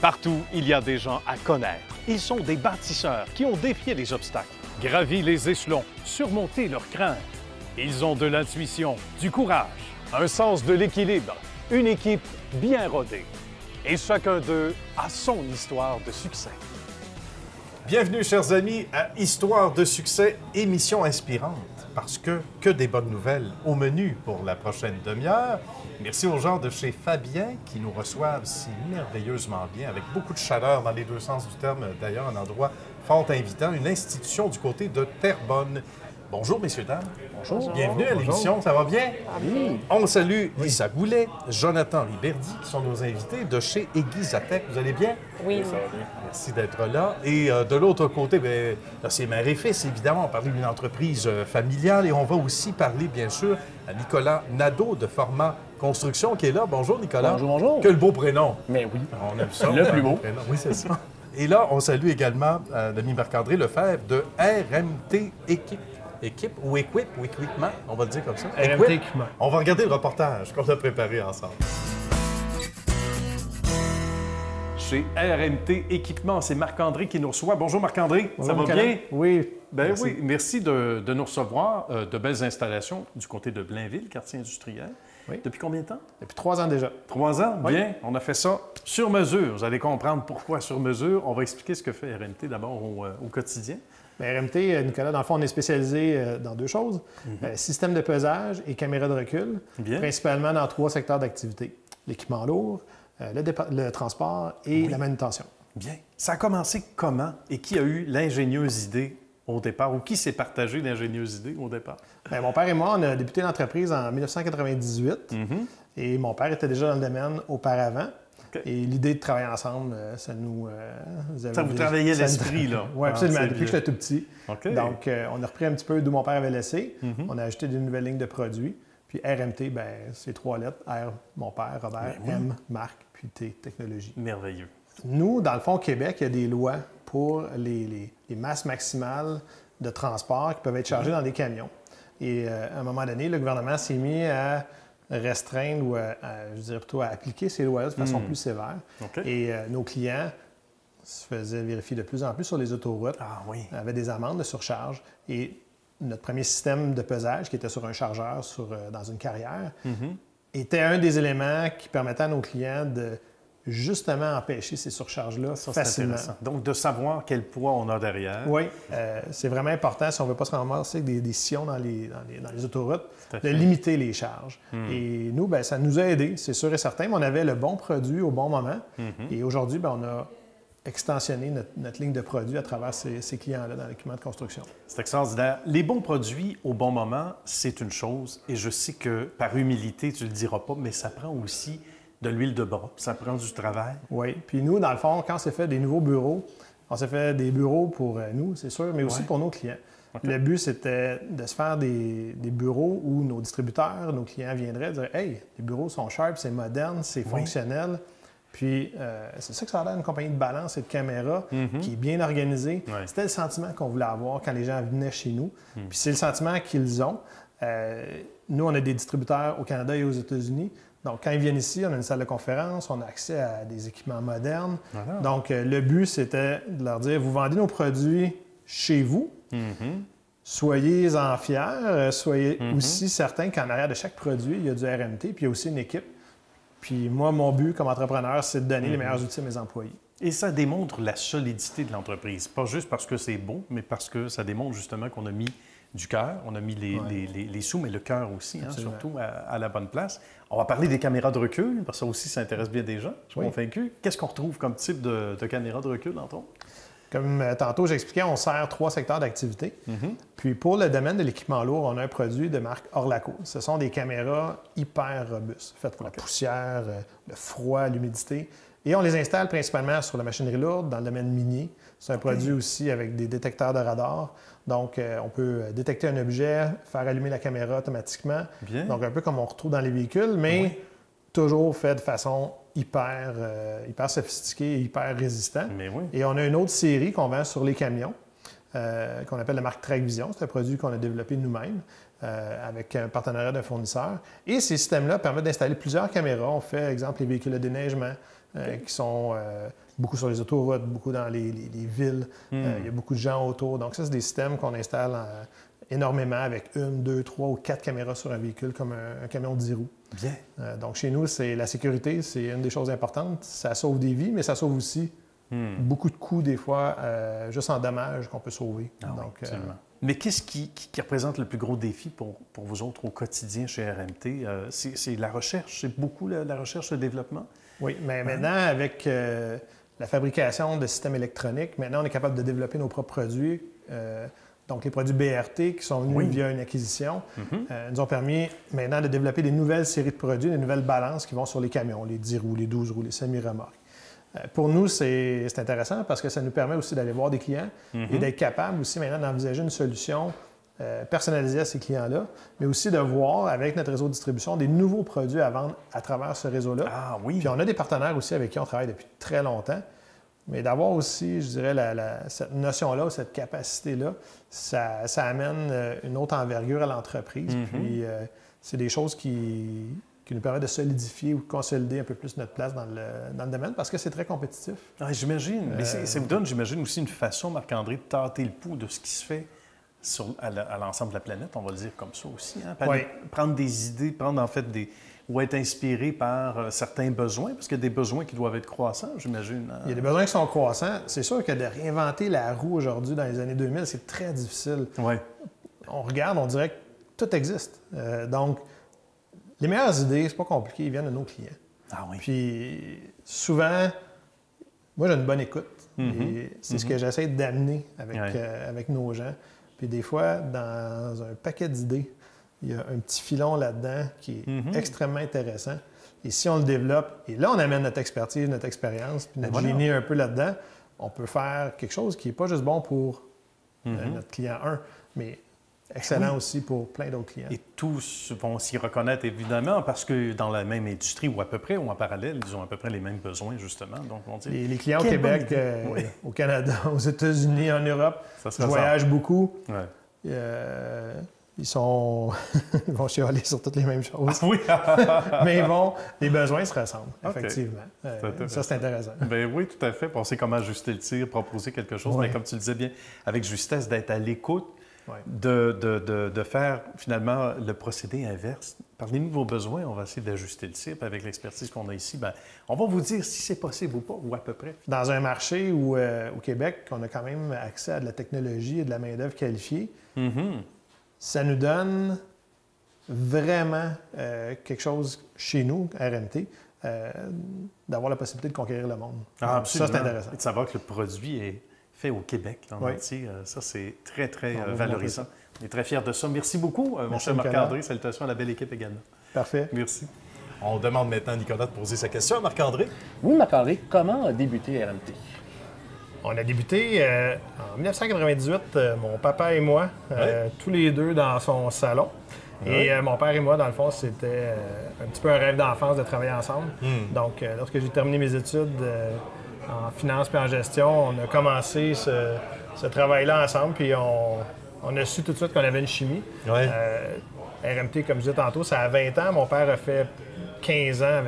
Partout, il y a des gens à connaître. Ils sont des bâtisseurs qui ont défié les obstacles, gravi les échelons, surmonté leurs craintes. Ils ont de l'intuition, du courage, un sens de l'équilibre, une équipe bien rodée. Et chacun d'eux a son histoire de succès. Bienvenue, chers amis, à Histoire de succès, émission inspirante. Parce que des bonnes nouvelles au menu pour la prochaine demi-heure. Merci aux gens de chez Fabien qui nous reçoivent si merveilleusement bien, avec beaucoup de chaleur dans les deux sens du terme. D'ailleurs, un endroit fort invitant, une institution du côté de Terrebonne. Bonjour, messieurs, dames. Bonjour. Bienvenue à l'émission, ça va bien? Oui. On salue Lisa Goulet, Jonathan Riberdy, qui sont nos invités de chez Aiguizatec. Vous allez bien? Oui, ça va bien. Merci d'être là. Et de l'autre côté, bien, là, c'est mère et fils, évidemment. On va parler d'une entreprise familiale et on va aussi parler, bien sûr, à Nicolas Nadeau de Format Construction qui est là. Bonjour, Nicolas. Bonjour, bonjour. Quel beau prénom. Mais oui. On aime ça. Le plus beau. Prénom. Oui, c'est ça. Et là, on salue également l'ami Marc-André Lefebvre de RMT Équipe ou Équipement, on va le dire comme ça. RMT Équipement. On va regarder le reportage qu'on a préparé ensemble. Chez RMT Équipement, c'est Marc-André qui nous reçoit. Bonjour Marc-André, ça va bien? Oui. Ben Merci. oui, merci de nous recevoir. De belles installations du côté de Blainville, quartier industriel. Oui. Depuis combien de temps? Depuis 3 ans déjà. 3 ans? Oui. Bien. On a fait ça sur mesure. Vous allez comprendre pourquoi sur mesure. On va expliquer ce que fait RMT d'abord au quotidien. Bien, RMT, Nicolas, dans le fond, on est spécialisé dans deux choses. Système de pesage et caméra de recul. Bien. Principalement dans 3 secteurs d'activité. L'équipement lourd, le transport et la manutention. Bien. Ça a commencé comment et qui a eu l'ingénieuse idée au départ ou qui s'est partagé l'ingénieuse idée au départ? Bien, mon père et moi, on a débuté l'entreprise en 1998 et mon père était déjà dans le domaine auparavant. OK. Et l'idée de travailler ensemble, ça nous... Ça vous travaillait l'esprit, là. Oui, absolument, c'est depuis que bien. j'étais tout petit. OK. Donc, on a repris un petit peu d'où mon père avait laissé. On a ajouté des nouvelles lignes de produits. Puis RMT, bien, c'est 3 lettres. R, mon père, Robert, M, Marc, puis T, technologie. Merveilleux. Nous, dans le fond, au Québec, il y a des lois pour les masses maximales de transport qui peuvent être chargées dans des camions. Et à un moment donné, le gouvernement s'est mis à restreindre ou je dirais plutôt à appliquer ces lois-là de façon plus sévère. OK. Et nos clients se faisaient vérifier de plus en plus sur les autoroutes, Ah oui. avaient des amendes de surcharge. Et notre premier système de pesage, qui était sur un chargeur dans une carrière, était un des éléments qui permettait à nos clients de justement empêcher ces surcharges-là Ça, c'est facilement. intéressant. Donc, de savoir quel poids on a derrière. Oui, c'est vraiment important si on ne veut pas se ramasser avec des sillons dans les autoroutes, Tout à de fait. limiter les charges. Et nous, bien, ça nous a aidés, c'est sûr et certain, mais on avait le bon produit au bon moment. Et aujourd'hui, bien, on a extensionné notre ligne de produits à travers ces clients-là dans l'équipement de construction. C'est extraordinaire. Les bons produits au bon moment, c'est une chose. Et je sais que par humilité, tu ne le diras pas, mais ça prend aussi de l'huile de bras. Ça prend du travail. Oui, puis nous, dans le fond, quand on s'est fait des nouveaux bureaux, on s'est fait des bureaux pour nous, c'est sûr, mais aussi pour nos clients. OK. Le but, c'était de se faire des bureaux où nos distributeurs, nos clients viendraient dire « Hey, les bureaux sont sharp, c'est moderne, c'est fonctionnel. » Puis, c'est ça que ça a l'air d'une compagnie de balance et de caméra qui est bien organisée. Ouais. C'était le sentiment qu'on voulait avoir quand les gens venaient chez nous. Puis c'est le sentiment qu'ils ont. Nous, on a des distributeurs au Canada et aux États-Unis. Donc, quand ils viennent ici, on a une salle de conférence, on a accès à des équipements modernes. Voilà. Donc, le but, c'était de leur dire, vous vendez nos produits chez vous, soyez-en fiers, soyez aussi certains qu'en arrière de chaque produit, il y a du RMT, puis il y a aussi une équipe. Puis moi, mon but comme entrepreneur, c'est de donner les meilleurs outils à mes employés. Et ça démontre la solidité de l'entreprise. Pas juste parce que c'est beau, mais parce que ça démontre justement qu'on a mis du cœur, on a mis les sous, mais le cœur aussi, hein, surtout à la bonne place. On va parler des caméras de recul, parce que ça aussi, ça intéresse bien des gens, je suis convaincu. Qu'est-ce qu'on retrouve comme type de caméra de recul, entre autres? Comme tantôt j'expliquais, on sert 3 secteurs d'activité. Puis pour le domaine de l'équipement lourd, on a un produit de marque Orlaco. Ce sont des caméras hyper robustes, faites pour la poussière, le froid, l'humidité. Et on les installe principalement sur la machinerie lourde, dans le domaine minier. C'est un produit aussi avec des détecteurs de radar. Donc, on peut détecter un objet, faire allumer la caméra automatiquement. Bien. Donc, un peu comme on retrouve dans les véhicules, mais toujours fait de façon hyper sophistiquée et hyper résistant. Mais oui. Et on a une autre série qu'on vend sur les camions, qu'on appelle la marque TrackVision. C'est un produit qu'on a développé nous-mêmes avec un partenariat d'un fournisseur. Et ces systèmes-là permettent d'installer plusieurs caméras. On fait, exemple, les véhicules de déneigement, qui sont beaucoup sur les autoroutes, beaucoup dans les villes. Il y a beaucoup de gens autour. Donc ça, c'est des systèmes qu'on installe énormément avec 1, 2, 3 ou 4 caméras sur un véhicule comme un camion de 10 roues. Bien. Donc chez nous, c'est la sécurité, c'est une des choses importantes. Ça sauve des vies, mais ça sauve aussi beaucoup de coûts des fois, juste en dommages qu'on peut sauver. Donc, absolument. Mais qu'est-ce qui représente le plus gros défi pour vous autres au quotidien chez RMT? C'est la recherche, c'est beaucoup la recherche et le développement? Oui, mais maintenant, avec la fabrication de systèmes électroniques, maintenant, on est capable de développer nos propres produits. Donc, les produits BRT qui sont venus via une acquisition nous ont permis maintenant de développer des nouvelles séries de produits, des nouvelles balances qui vont sur les camions, les 10 roues, les 12 roues, les semi-remorques. Pour nous, c'est intéressant parce que ça nous permet aussi d'aller voir des clients et d'être capable aussi maintenant d'envisager une solution personnalisée à ces clients-là, mais aussi de voir avec notre réseau de distribution des nouveaux produits à vendre à travers ce réseau-là. Ah oui! Puis on a des partenaires aussi avec qui on travaille depuis très longtemps, mais d'avoir aussi, je dirais, cette notion-là, cette capacité-là, ça amène une autre envergure à l'entreprise. Puis c'est des choses qui nous permet de solidifier ou de consolider un peu plus notre place dans le domaine parce que c'est très compétitif. Ah, j'imagine. Mais ça vous donne, j'imagine, aussi une façon, Marc-André, de tâter le pouls de ce qui se fait à l'ensemble de la planète, on va le dire comme ça aussi. Hein? Prendre des idées, ou être inspiré par certains besoins, parce qu'il y a des besoins qui doivent être croissants, j'imagine. Il y a des besoins qui sont croissants. C'est sûr que de réinventer la roue aujourd'hui dans les années 2000, c'est très difficile. Oui. On regarde, on dirait que tout existe. Donc, les meilleures idées, c'est pas compliqué, ils viennent de nos clients. Ah oui. Puis souvent, moi j'ai une bonne écoute. Et c'est ce que j'essaie d'amener avec nos gens. Puis des fois, dans un paquet d'idées, il y a un petit filon là-dedans qui est extrêmement intéressant. Et si on le développe, et là on amène notre expertise, notre expérience, puis notre génie un peu là-dedans, on peut faire quelque chose qui n'est pas juste bon pour notre client 1, mais excellent aussi pour plein d'autres clients. Et tous vont s'y reconnaître, évidemment, parce que dans la même industrie, ou à peu près, ou en parallèle, ils ont à peu près les mêmes besoins, justement. Donc, on dit, les clients au Québec, au Canada, aux États-Unis, en Europe, je voyage beaucoup. Ouais. Ils vont chialer sur toutes les mêmes choses. Ah oui! Mais les besoins se ressemblent, effectivement. Ça, c'est intéressant. Bien oui, tout à fait. On sait comment ajuster le tir, proposer quelque chose, mais comme tu le disais bien, avec justesse, d'être à l'écoute, de faire finalement le procédé inverse. Par les nouveaux besoins, on va essayer d'ajuster le tir. Avec l'expertise qu'on a ici, on va vous dire si c'est possible ou pas, ou à peu près. Dans un marché où, au Québec, on a quand même accès à de la technologie et de la main-d'œuvre qualifiée, ça nous donne vraiment quelque chose chez nous, RMT, d'avoir la possibilité de conquérir le monde. Ah, absolument. Ça, c'est intéressant. Et de savoir que le produit est fait au Québec, en entier, ça, c'est très, très valorisant. On est très fiers de ça. Merci beaucoup, mon cher Marc-André. Salutations à la belle équipe également. Parfait. Merci. On demande maintenant à Nicolas de poser sa question à Marc-André. Oui, Marc-André, comment a débuté RMT? On a débuté en 1998, mon papa et moi, tous les deux dans son salon. Et mon père et moi, dans le fond, c'était un petit peu un rêve d'enfance de travailler ensemble. Donc, lorsque j'ai terminé mes études en finance et en gestion, on a commencé ce travail-là ensemble, puis on a su tout de suite qu'on avait une chimie. RMT, comme je disais tantôt, ça a 20 ans. Mon père a fait 15 ans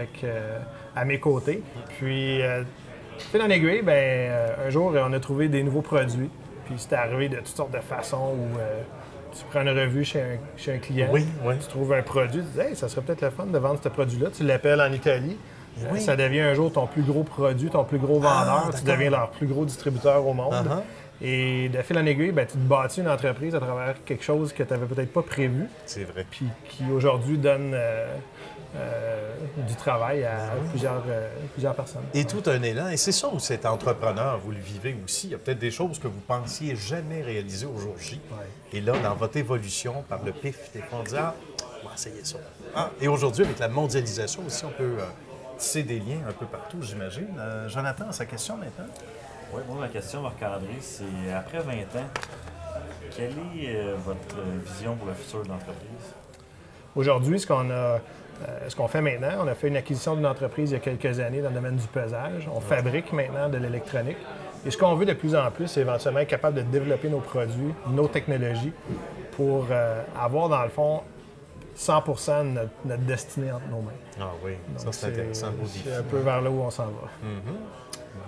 à mes côtés. Puis, fil en aiguille, un jour, on a trouvé des nouveaux produits. Puis c'était arrivé de toutes sortes de façons où tu prends une revue chez un client, tu trouves un produit, tu dis « Hey, ça serait peut-être le fun de vendre ce produit-là ». Tu l'appelles en Italie. Ça devient un jour ton plus gros produit, ton plus gros vendeur. Tu deviens leur plus gros distributeur au monde. Et de fil en aiguille, tu te bâtis une entreprise à travers quelque chose que tu n'avais peut-être pas prévu. C'est vrai. Puis qui aujourd'hui donne du travail à plusieurs personnes. Et tout un élan. Et c'est ça où cet entrepreneur, vous le vivez aussi. Il y a peut-être des choses que vous pensiez jamais réaliser au jour J. Et là, dans votre évolution, par le PIF, des fois, on dit « Ah, on va essayer ça. » Et aujourd'hui, avec la mondialisation aussi, on peut tisser des liens un peu partout, j'imagine. Jonathan, sa question maintenant? Oui, moi, ma question, Marc-André, c'est après 20 ans, quelle est votre vision pour le futur de l'entreprise? Aujourd'hui, ce qu'on fait maintenant, on a fait une acquisition d'une entreprise il y a quelques années dans le domaine du pesage. On fabrique maintenant de l'électronique. Et ce qu'on veut de plus en plus, c'est éventuellement être capable de développer nos produits, nos technologies, pour avoir, dans le fond, 100 de notre destinée entre nos mains. Ah oui, Donc, ça c'est intéressant, beau défi. C'est un peu vers là où on s'en va.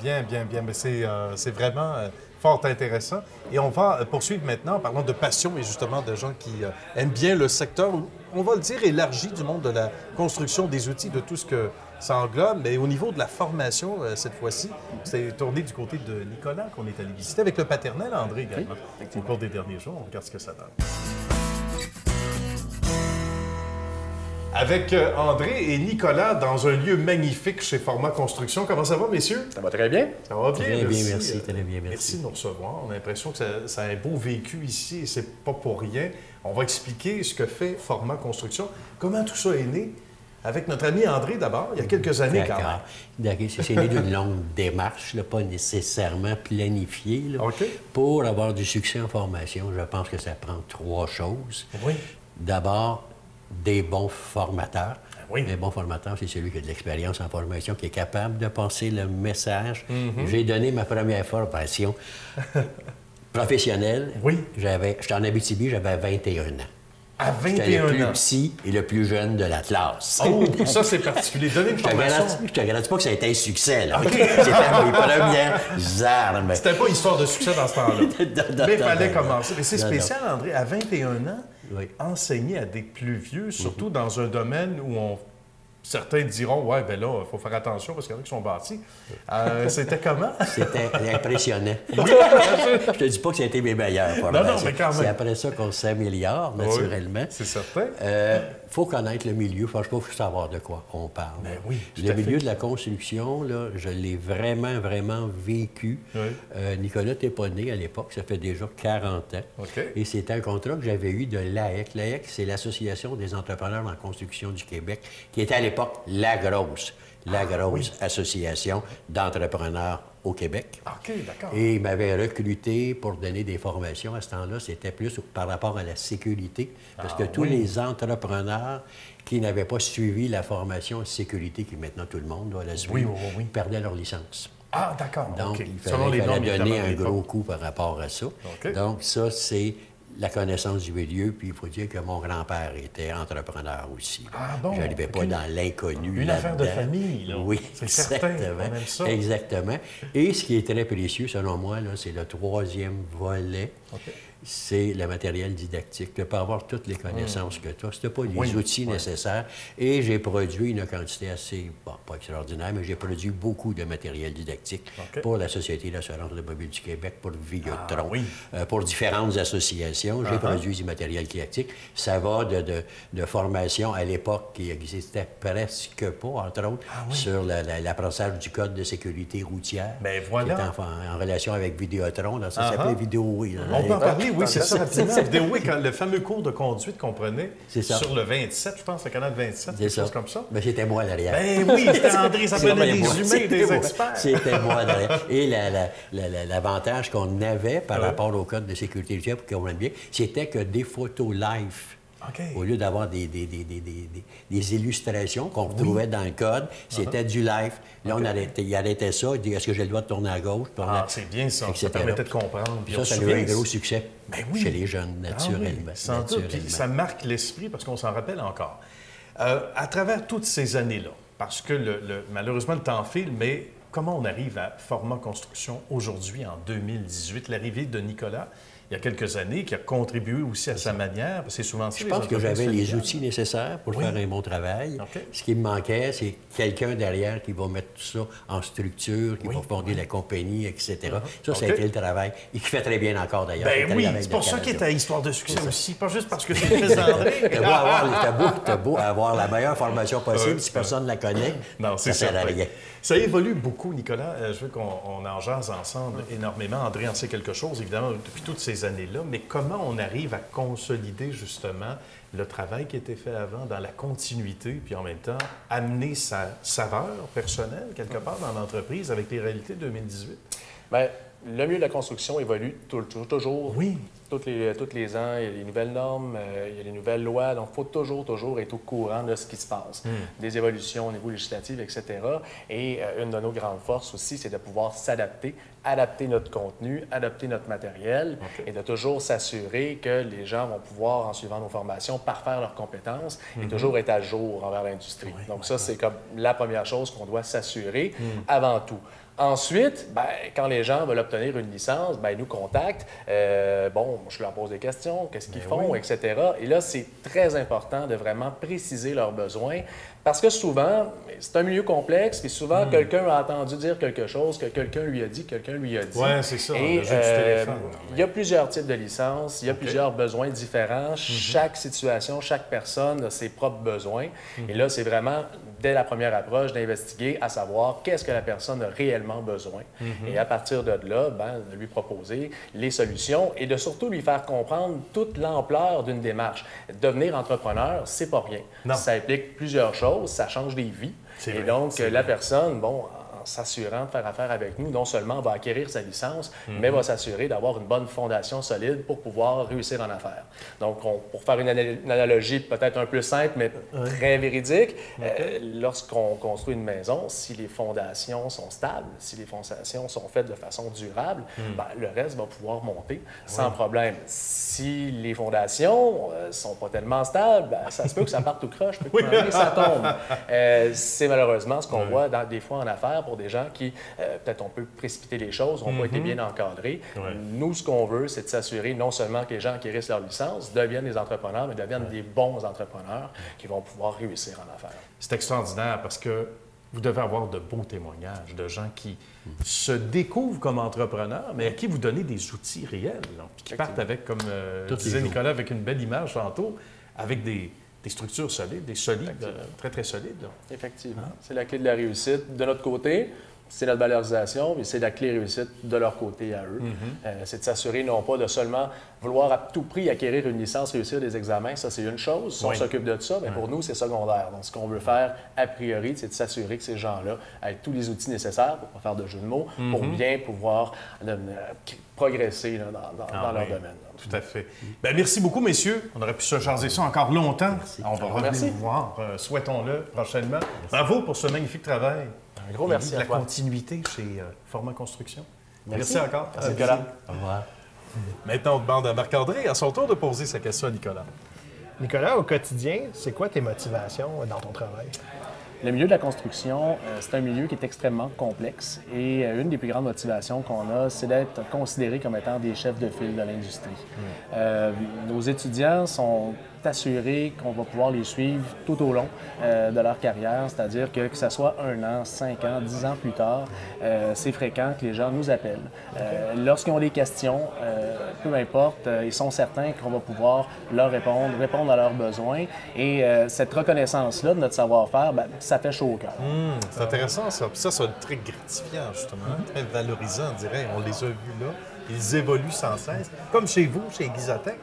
Bien, bien, bien. Mais c'est vraiment fort intéressant. Et on va poursuivre maintenant en parlant de passion et justement de gens qui aiment bien le secteur, on va le dire, élargi du monde de la construction des outils, de tout ce que ça englobe. Mais au niveau de la formation, cette fois-ci, c'est tourné du côté de Nicolas qu'on est allé visiter avec le paternel, André également, au cours des derniers jours. On regarde ce que ça donne. Avec André et Nicolas dans un lieu magnifique chez Format Construction. Comment ça va, messieurs? Ça va très bien. Ça va bien, Très merci. bien, merci, très bien, merci. Merci de nous recevoir. On a l'impression que ça a un beau vécu ici et c'est pas pour rien. On va expliquer ce que fait Format Construction. Comment tout ça est né? Avec notre ami André, d'abord, il y a quelques années quand même. D'accord. C'est né d'une longue démarche, là, pas nécessairement planifiée. Là. OK. Pour avoir du succès en formation, je pense que ça prend 3 choses. Oui. D'abord, des bons formateurs. Oui. Un bon formateur, c'est celui qui a de l'expérience en formation, qui est capable de passer le message. J'ai donné ma première formation professionnelle. Oui. J'étais en Abitibi, j'avais 21 ans. À J'étais 21 le plus ans. petit et le plus jeune de la classe. Oh, ça, c'est particulier. Donnez une Je te formation. garantis pas que ça a été un succès, là. C'était mes premières armes. C'était pas histoire de succès dans ce temps-là. Mais il fallait Non. commencer. Mais c'est Non, spécial, André, à 21 ans, Oui. enseigner à des plus vieux, surtout dans un domaine où certains diront, ouais, ben là, il faut faire attention parce qu'il y en a qui sont bâtis. C'était comment? C'était impressionnant. Je te dis pas que ça a été mes meilleures formations. mais quand même. C'est après ça qu'on s'améliore, naturellement. Oui, c'est certain. Il faut connaître le milieu. Franchement, il faut savoir de quoi on parle. Ben oui, tout le à milieu fait. de la construction, là, je l'ai vraiment, vraiment vécu. Oui. Nicolas, t'es pas né à l'époque. Ça fait déjà 40 ans. OK. Et c'était un contrat que j'avais eu de l'AEC. L'AEC, c'est l'Association des entrepreneurs en construction du Québec, qui était à l'époque la grosse association d'entrepreneurs au Québec. OK, d'accord. Et il m'avait recruté pour donner des formations. À ce temps-là, c'était plus par rapport à la sécurité. Parce que tous les entrepreneurs qui n'avaient pas suivi la formation en sécurité, qui maintenant tout le monde doit la suivre, perdaient leur licence. Ah, d'accord. Donc, OK. il Selon fallait les normes, donner évidemment, un de gros l'époque. coup par rapport à ça. OK. Donc, ça, c'est la connaissance du milieu. Puis, il faut dire que mon grand-père était entrepreneur aussi. Ah bon? Je n'arrivais pas OK. dans l'inconnu. Une affaire de là-dedans. famille, là. Oui, C'est certain. exactement. On aime ça. Exactement. Et ce qui est très précieux, selon moi, là, c'est le 3e volet. OK. C'est le matériel didactique. Tu peux avoir toutes les connaissances que tu as. Si tu n'as pas les Oui, outils nécessaires. Et j'ai produit une quantité assez, bon, pas extraordinaire, mais j'ai produit beaucoup de matériel didactique OK. pour la Société d'assurance automobile du Québec, pour Vidéotron, oui. pour différentes associations. J'ai produit du matériel didactique. Ça va de formation à l'époque qui existait presque pas, entre autres, sur l'apprentissage du code de sécurité routière. Ben voilà. Qui était en relation avec Vidéotron. Là, ça s'appelait Vidéo. On peut en parler, oui, c'est ça, rapidement. Vidéo, quand le fameux cours de conduite qu'on prenait C'est ça. sur le 27, je pense, le canal 27, quelque chose comme ça. Ben, c'était moi derrière. Ben oui, c'était André, ça prenait des humains, des experts. C'était moi derrière. Et l'avantage qu'on avait par rapport au code de sécurité routière, pour qu'on comprenne bien, c'était que des photos live. OK. Au lieu d'avoir des illustrations qu'on retrouvait dans le code, c'était du live. Là, il arrêtait ça, il dit, est-ce que j'ai le droit de tourner à gauche? Ah, c'est bien ça. Ça permettait de comprendre. Puis Ça, on ça se a eu un souvient- gros succès chez les jeunes, Ah oui, naturellement. sans doute. Puis ça marque l'esprit parce qu'on s'en rappelle encore. À travers toutes ces années-là, parce que malheureusement le temps file, mais comment on arrive à Format Construction aujourd'hui, en 2018, l'arrivée de Nicolas, il y a quelques années, qui a contribué aussi à sa manière, parce que c'est souvent ça, Je les pense que entreprises j'avais les familiales. outils nécessaires pour faire un bon travail. OK. Ce qui me manquait, c'est quelqu'un derrière qui va mettre tout ça en structure, qui va fonder la compagnie, etc. Ça, ça a OK. été le travail. Et qui fait très bien encore, d'ailleurs. Ben C'est oui, très bien c'est pour ça avec qu'il est le à Histoire de succès aussi, pas juste parce que c'est le fils d'André. T'as beau avoir la meilleure formation possible, si personne ne la connaît, Non, c'est ça sert à certain. rien. Ça évolue beaucoup, Nicolas. Je veux qu'on en jase ensemble énormément. André en sait quelque chose, évidemment, depuis toutes ces années-là. Mais comment on arrive à consolider, justement, le travail qui était fait avant dans la continuité, puis en même temps, amener sa saveur personnelle, quelque part, dans l'entreprise avec les réalités de 2018? Bien, le milieu de la construction évolue toujours. Oui. Tous les ans, il y a les nouvelles normes, il y a les nouvelles lois. Donc, il faut toujours être au courant de ce qui se passe. Des évolutions au niveau législatif, etc. Et une de nos grandes forces aussi, c'est de pouvoir s'adapter, adapter notre contenu, adapter notre matériel et de toujours s'assurer que les gens vont pouvoir, en suivant nos formations, parfaire leurs compétences et toujours être à jour envers l'industrie. Donc, ça, c'est comme la première chose qu'on doit s'assurer avant tout. Ensuite, quand les gens veulent obtenir une licence, ils nous contactent. Je leur pose des questions, qu'est-ce qu'ils font, etc. Et là, c'est très important de vraiment préciser leurs besoins parce que souvent, c'est un milieu complexe, puis souvent, quelqu'un a entendu dire quelque chose, que quelqu'un lui a dit, Oui, c'est ça. Et le jeu du téléphone. il y a plusieurs types de licences, il y a plusieurs besoins différents. Chaque situation, chaque personne a ses propres besoins. Et là, c'est vraiment, dès la première approche, d'investiguer à savoir qu'est-ce que la personne a réellement besoin. Et à partir de là, de lui proposer les solutions et de surtout lui faire comprendre toute l'ampleur d'une démarche. Devenir entrepreneur, c'est pas rien. Non. Ça implique plusieurs choses, ça change des vies. C'est Et vrai, donc, c'est la vrai. personne, en s'assurant de faire affaire avec nous, non seulement va acquérir sa licence, mais va s'assurer d'avoir une bonne fondation solide pour pouvoir réussir en affaires. Donc, pour faire une analogie peut-être un peu simple, mais très véridique, lorsqu'on construit une maison, si les fondations sont stables, si les fondations sont faites de façon durable, le reste va pouvoir monter sans problème. Si les fondations sont pas tellement stables, ça se peut que ça parte tout croche, peut que ça tombe. C'est malheureusement ce qu'on voit des fois en affaires pour des gens qui, peut-être on peut précipiter les choses, n'ont pas été bien encadrés. Nous, ce qu'on veut, c'est de s'assurer non seulement que les gens acquérissent leur licence, deviennent des entrepreneurs, mais deviennent des bons entrepreneurs qui vont pouvoir réussir en affaires. C'est extraordinaire parce que vous devez avoir de beaux témoignages de gens qui se découvrent comme entrepreneurs, mais à qui vous donnez des outils réels, puis qui partent avec, comme disait Nicolas, avec une belle image tantôt, avec des structures solides, très, très solides. Là. Effectivement. C'est la clé de la réussite. De notre côté, c'est notre valorisation, mais c'est la clé de réussite de leur côté à eux. C'est de s'assurer non pas de seulement vouloir à tout prix acquérir une licence, réussir des examens, ça c'est une chose. Si on s'occupe de ça, mais pour nous, c'est secondaire. Donc, ce qu'on veut faire, a priori, c'est de s'assurer que ces gens-là aient tous les outils nécessaires, pour ne pas faire de jeu de mots, pour bien pouvoir progresser dans leur domaine. Tout à fait. Bien, merci beaucoup, messieurs. On aurait pu se jaser ça encore longtemps. Merci. On va revenir vous voir, souhaitons-le prochainement. Bravo pour ce magnifique travail. Un gros merci à la toi. continuité chez Format Construction. Merci encore. Merci, Nicolas. Au revoir. Maintenant, on demande à Marc-André, à son tour, de poser sa question à Nicolas. Nicolas, au quotidien, c'est quoi tes motivations dans ton travail? Le milieu de la construction, c'est un milieu qui est extrêmement complexe et une des plus grandes motivations qu'on a, c'est d'être considérés comme étant des chefs de file de l'industrie. Nos étudiants sont assurés qu'on va pouvoir les suivre tout au long de leur carrière, c'est-à-dire que ce soit 1 an, 5 ans, 10 ans plus tard, c'est fréquent que les gens nous appellent. Lorsqu'ils ont des questions, peu importe, ils sont certains qu'on va pouvoir leur répondre à leurs besoins et cette reconnaissance-là de notre savoir-faire, ça fait chaud au cœur. C'est intéressant, ça. Puis ça, c'est très gratifiant, justement, très valorisant, on dirait. On les a vus là. Ils évoluent sans cesse. Comme chez vous, chez Exatech.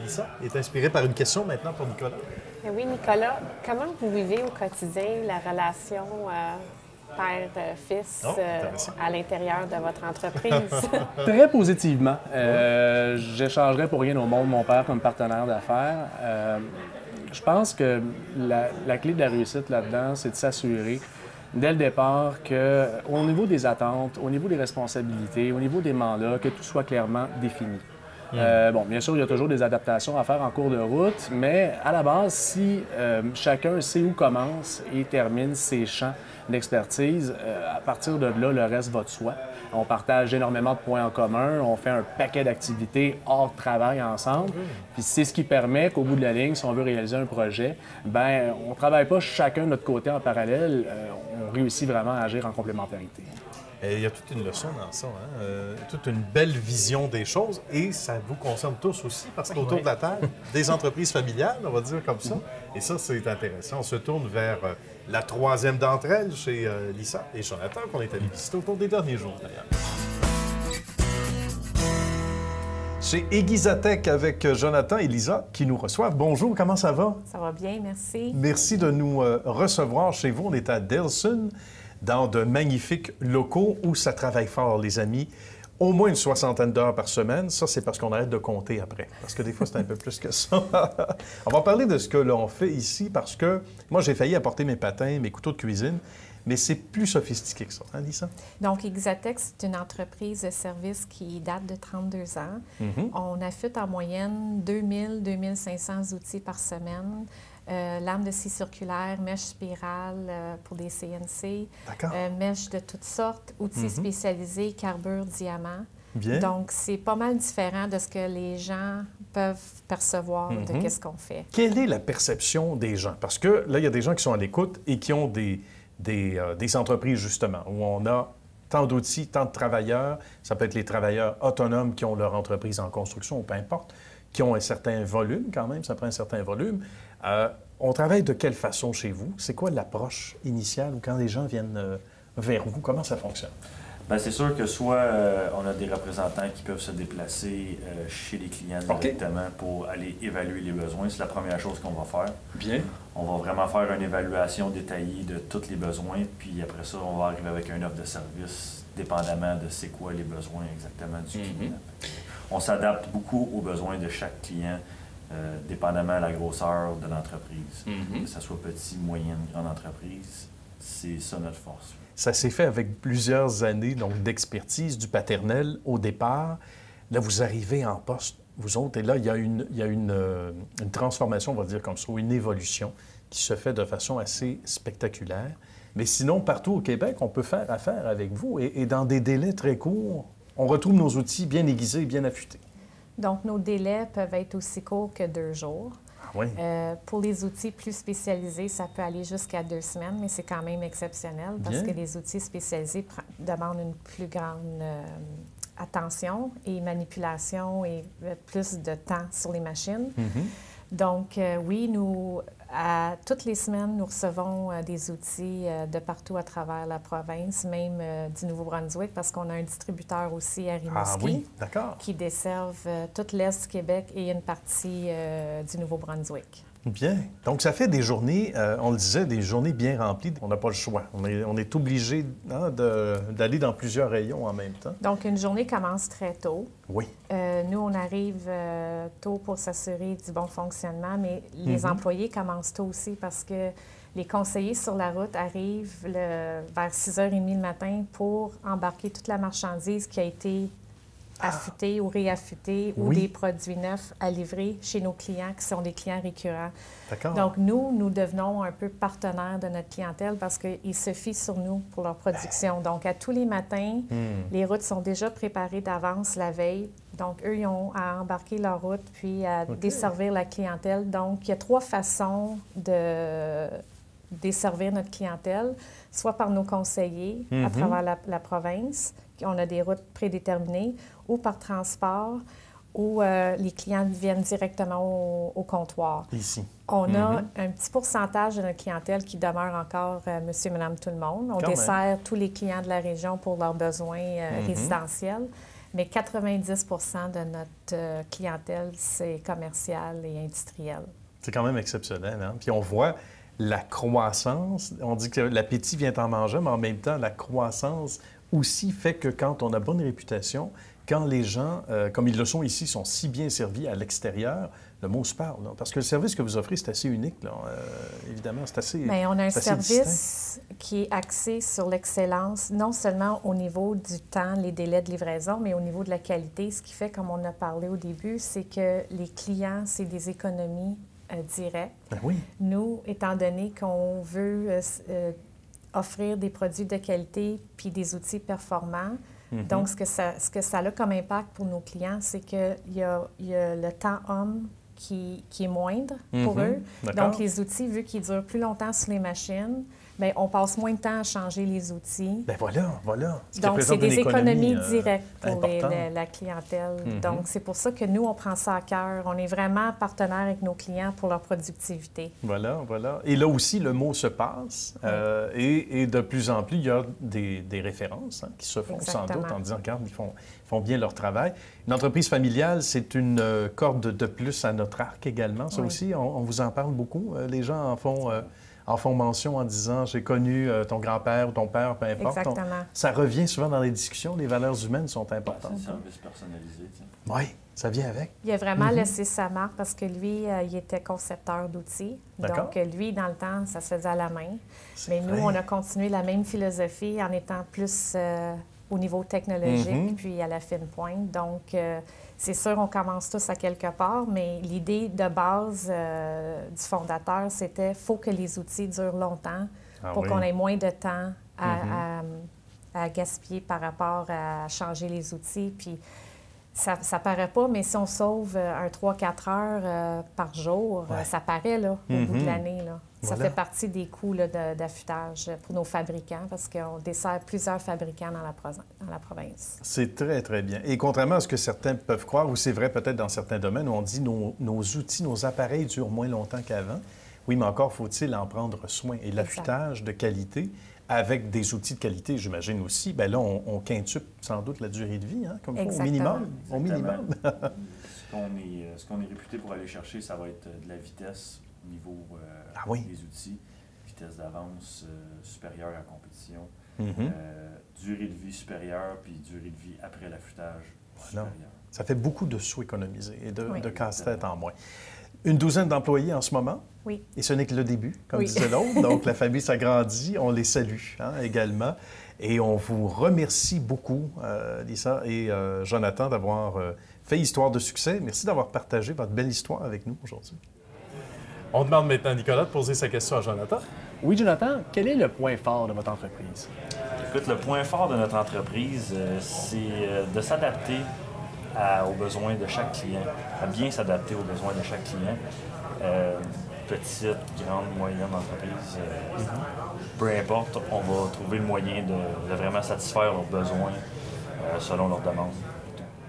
Lisa est inspirée par une question maintenant pour Nicolas. Oui, Nicolas, comment vous vivez au quotidien la relation père-fils à l'intérieur de votre entreprise? Très positivement. J'échangerais pour rien au monde mon père comme partenaire d'affaires. Je pense que la clé de la réussite là-dedans, c'est de s'assurer dès le départ qu'au niveau des attentes, au niveau des responsabilités, au niveau des mandats, que tout soit clairement défini. Bien sûr, il y a toujours des adaptations à faire en cours de route, mais à la base, si chacun sait où commence et termine ses champs d'expertise, à partir de là, le reste va de soi. On partage énormément de points en commun, on fait un paquet d'activités hors travail ensemble, puis c'est ce qui permet qu'au bout de la ligne, si on veut réaliser un projet, on ne travaille pas chacun de notre côté en parallèle, on réussit vraiment à agir en complémentarité. Il y a toute une leçon dans ça, toute une belle vision des choses, et ça vous concerne tous aussi, parce qu'autour de la table, des entreprises familiales, on va dire comme ça, et ça, c'est intéressant. On se tourne vers la troisième d'entre elles, chez Lisa et Jonathan, qu'on est allé visiter au cours des derniers jours, d'ailleurs. Chez Exatech avec Jonathan et Lisa qui nous reçoivent. Bonjour, comment ça va? Ça va bien, merci. Merci de nous recevoir chez vous. On est à Delson, dans de magnifiques locaux où ça travaille fort, les amis. au moins une 60aine d'heures par semaine. Ça, c'est parce qu'on arrête de compter après. Parce que des fois, c'est un peu plus que ça. On va parler de ce que l'on fait ici parce que moi, j'ai failli apporter mes patins, mes couteaux de cuisine, mais c'est plus sophistiqué que ça. Hein, Lisa? Donc, Exatex, c'est une entreprise de service qui date de 32 ans. On affûte en moyenne 2000-2500 outils par semaine. Lames de scie circulaire, mèches spirales pour des CNC, mèches de toutes sortes, outils spécialisés, carbure, diamant. Bien. Donc, c'est pas mal différent de ce que les gens peuvent percevoir de qu'est-ce qu'on fait. Quelle est la perception des gens? Parce que là, il y a des gens qui sont à l'écoute et qui ont des entreprises, justement, où on a tant d'outils, tant de travailleurs. Ça peut être les travailleurs autonomes qui ont leur entreprise en construction, ou peu importe, qui ont un certain volume quand même, ça prend un certain volume. On travaille de quelle façon chez vous? C'est quoi l'approche initiale ou quand les gens viennent vers vous? Comment ça fonctionne? Bien, c'est sûr que soit on a des représentants qui peuvent se déplacer chez les clients directement pour aller évaluer les besoins. C'est la première chose qu'on va faire. Bien. On va vraiment faire une évaluation détaillée de tous les besoins, puis après ça, on va arriver avec une offre de service dépendamment de c'est quoi les besoins exactement du client. On s'adapte beaucoup aux besoins de chaque client, dépendamment de la grosseur de l'entreprise. Que ce soit petit, moyenne, grande entreprise, c'est ça notre force. Ça s'est fait avec plusieurs années donc d'expertise, du paternel au départ. Là, vous arrivez en poste, vous autres, et là, il y a une transformation, on va dire comme ça, ou une évolution qui se fait de façon assez spectaculaire. Mais sinon, partout au Québec, on peut faire affaire avec vous et dans des délais très courts, on retrouve nos outils bien aiguisés et bien affûtés. Donc, nos délais peuvent être aussi courts que 2 jours. Oui. Pour les outils plus spécialisés, ça peut aller jusqu'à 2 semaines, mais c'est quand même exceptionnel parce que les outils spécialisés demandent une plus grande attention et manipulation et plus de temps sur les machines. Donc, oui, nous, toutes les semaines, nous recevons des outils de partout à travers la province, même du Nouveau-Brunswick, parce qu'on a un distributeur aussi à Rimouski qui desserve tout l'Est du Québec et une partie du Nouveau-Brunswick. Bien. Donc, ça fait des journées, on le disait, des journées bien remplies. On n'a pas le choix. On est obligé d'aller dans plusieurs rayons en même temps. Donc, une journée commence très tôt. Oui. Nous, on arrive tôt pour s'assurer du bon fonctionnement, mais les employés commencent tôt aussi parce que les conseillers sur la route arrivent vers 6h30 le matin pour embarquer toute la marchandise qui a été affûtés ou réaffûtés ou des produits neufs à livrer chez nos clients qui sont des clients récurrents. D'accord. Donc, nous devenons un peu partenaires de notre clientèle parce qu'ils se fient sur nous pour leur production. Donc, à tous les matins, les routes sont déjà préparées d'avance la veille. Donc, eux, ils ont à embarquer leur route puis à desservir la clientèle. Donc, il y a 3 façons de desservir notre clientèle, soit par nos conseillers à travers la province, on a des routes prédéterminées, ou par transport, où les clients viennent directement au comptoir. Ici. On a un petit pourcentage de notre clientèle qui demeure encore monsieur, madame, tout le monde. On dessert tous les clients de la région pour leurs besoins résidentiels, mais 90 de notre clientèle, c'est commercial et industriel. C'est quand même exceptionnel, hein? Puis on voit la croissance. On dit que l'appétit vient en manger, mais en même temps, la croissance aussi fait que quand on a bonne réputation, quand les gens, comme ils le sont ici, sont si bien servis à l'extérieur, le mot se parle. Là. Parce que le service que vous offrez, c'est assez unique. Là. Évidemment, c'est assez bien, on a un service distinct. qui est axé sur l'excellence, non seulement au niveau du temps, les délais de livraison, mais au niveau de la qualité. Ce qui fait, comme on a parlé au début, c'est que les clients, c'est des économies directes. Ben oui. Nous, étant donné qu'on veut offrir des produits de qualité puis des outils performants, donc, ce que ça a comme impact pour nos clients, c'est qu'il y a le temps homme qui est moindre pour eux. Donc, les outils, vu qu'ils durent plus longtemps sur les machines, bien, on passe moins de temps à changer les outils. Bien, voilà. Donc, c'est des économies directes pour la clientèle. Donc, c'est pour ça que nous, on prend ça à cœur. On est vraiment partenaire avec nos clients pour leur productivité. Voilà. Et là aussi, le mot se passe. Et de plus en plus, il y a des références qui se font sans doute en disant, regarde, ils font bien leur travail. Une entreprise familiale, c'est une corde de plus à notre arc également. Ça aussi, on vous en parle beaucoup. Les gens en font mention en disant « j'ai connu ton grand-père ou ton père », peu importe. Exactement. Ça revient souvent dans les discussions, les valeurs humaines sont importantes. C'est un service personnalisé. Oui, ça vient avec. Il a vraiment laissé sa marque parce que lui, il était concepteur d'outils. Donc, lui, dans le temps, ça se faisait à la main. Mais nous, on a continué la même philosophie en étant plus au niveau technologique, puis à la fine pointe. Donc, c'est sûr, on commence tous à quelque part, mais l'idée de base du fondateur, c'était faut que les outils durent longtemps pour qu'on ait moins de temps à gaspiller par rapport à changer les outils. Puis, ça paraît pas, mais si on sauve un 3-4 heures par jour, ça paraît là, au bout de l'année. Là. Ça fait partie des coûts d'affûtage pour nos fabricants parce qu'on dessert plusieurs fabricants dans la province. C'est très, très bien. Et contrairement à ce que certains peuvent croire, ou c'est vrai peut-être dans certains domaines, où on dit nos outils, nos appareils durent moins longtemps qu'avant. Oui, mais encore faut-il en prendre soin. Et l'affûtage de qualité, avec des outils de qualité, j'imagine aussi, bien là, on quintuple sans doute la durée de vie, hein, comme au minimum. Au minimum. Ce qu'on est réputé pour aller chercher, ça va être de la vitesse au niveau des outils, vitesse d'avance supérieure à la compétition, durée de vie supérieure, puis durée de vie après l'affûtage supérieure. Ça fait beaucoup de sous économisés et de casse-tête en moins. Une douzaine d'employés en ce moment. Oui. Et ce n'est que le début, comme disait l'autre. Donc, la famille s'agrandit. On les salue également. Et on vous remercie beaucoup, Lisa et Jonathan, d'avoir fait Histoire de succès. Merci d'avoir partagé votre belle histoire avec nous aujourd'hui. On demande maintenant à Nicolas de poser sa question à Jonathan. Oui, Jonathan, quel est le point fort de votre entreprise? Écoute, le point fort de notre entreprise, c'est de s'adapter aux besoins de chaque client, à bien s'adapter aux besoins de chaque client. Petite, grande, moyenne entreprise, peu importe, on va trouver le moyen de vraiment satisfaire leurs besoins selon leurs demandes.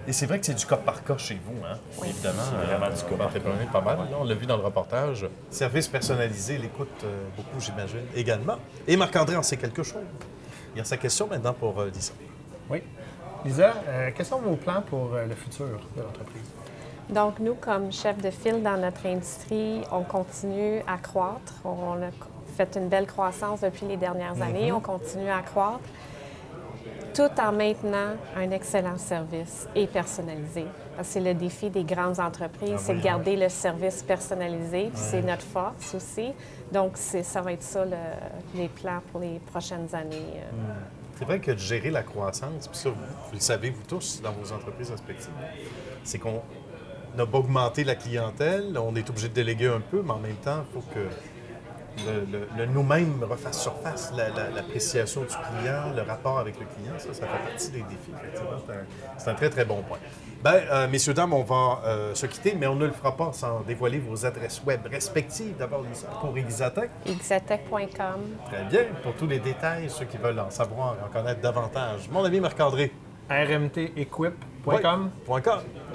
Et c'est vrai que c'est du cas par cas chez vous, hein? Oui, évidemment. c'est vraiment du cas par cas. Pas mal, là, on l'a vu dans le reportage. Service personnalisé, l'écoute beaucoup, j'imagine, également. Et Marc-André en sait quelque chose. Il y a sa question maintenant pour Lisa. Oui. Lisa, quels sont vos plans pour le futur de l'entreprise? Donc, nous, comme chef de file dans notre industrie, on continue à croître. On a fait une belle croissance depuis les dernières années. On continue à croître tout en maintenant un excellent service et personnalisé. C'est le défi des grandes entreprises, c'est de garder le service personnalisé, puis c'est notre force aussi. Donc, ça va être ça, les plans pour les prochaines années. C'est vrai que de gérer la croissance, puis ça, vous le savez, vous tous, dans vos entreprises respectives, c'est qu'on n'a pas augmenté la clientèle, on est obligé de déléguer un peu, mais en même temps, il faut que le nous-mêmes refasse surface, l'appréciation du client, le rapport avec le client, ça fait partie des défis, effectivement. C'est un très, très bon point. Bien, messieurs, dames, on va se quitter, mais on ne le fera pas sans dévoiler vos adresses web respectives. D'abord, Lisa, pour Exatech. Exatech.com. Très bien. Pour tous les détails, ceux qui veulent en savoir, en connaître davantage. Mon ami Marc-André. rmtequip.com. .com,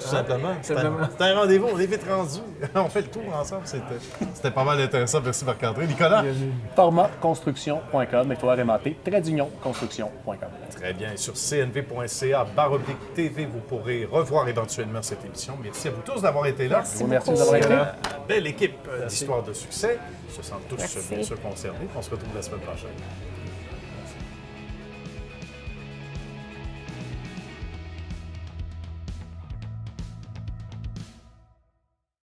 tout simplement. C'est un rendez-vous, on est vite rendu. On fait le tour ensemble, c'était pas mal intéressant. Merci Marc-André. Nicolas? Formatconstruction.com, il faut RMAT, construction.com. Très bien. Et sur cnv.ca/TV, vous pourrez revoir éventuellement cette émission. Merci à vous tous d'avoir été là. Merci d'avoir été là. Belle équipe d'Histoire de succès. Ils se sentent tous bien sûr concernés. On se retrouve la semaine prochaine.